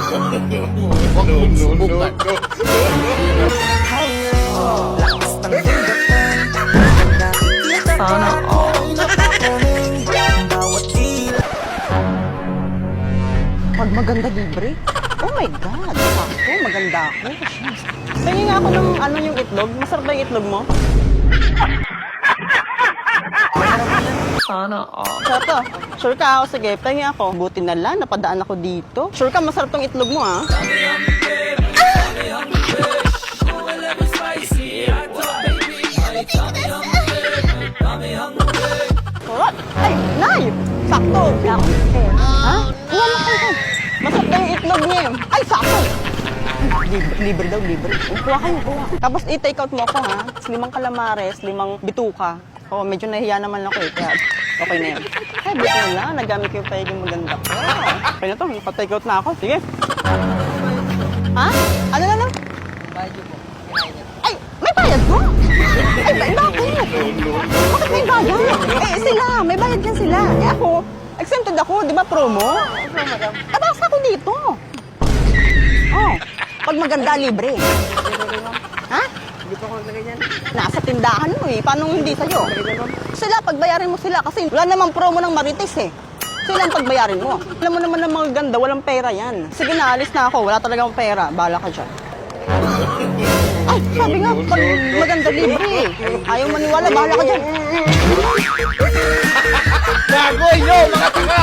Huwag mong subukan. Sana all. Pag maganda libre? Oh my God, sakto, maganda ako. Tingin nga ako ng ano yung itlog. Masarap ba yung itlog mo? Sana all. Sarap to. Sure ka ako, sige. Tingin ako. Buti na lang, napadaan ako dito. Sure ka, masarap tong itlog mo, ha? Sarap. Ay, Nay! Sakto. Ha? Kuha mo kayo. Masarap na yung itlog niya. Ay, sakto. Libre daw, libre. Kuha kayo, kuha. Tapos i-take out mo ako, ha? 5 calamares, 5 bituka. Oo, medyo nahiya naman ako eh. Kaya okay na yan. Ay, buti na lang. Nagamit ko yung payaging maganda ko. Okay na to. Pa-take out na ako. Sige. Ha? Ano na lang? Ay, may bayad mo? Ay, bakit? Bakit may bayad? Eh, sila. May bayad yan sila. Eh, ako, exempted ako. Di ba promo? Tabas ako dito. Oh, pag maganda, libre. Ha? Hindi pa ako ganyan. Nasa tindahan mo eh. Paano hindi sa'yo? Sila, pagbayarin mo sila kasi wala namang promo ng Marites eh. Sila ang pagbayarin mo. Alam mo naman ng mga ganda, walang pera yan. Sige na, alis na ako. Wala talaga akong pera. Bahala ka dyan. Ay, sabi nga, pag maganda libre eh. Ayaw maniwala, bahala ka dyan. Gago, inyo, mga tanga!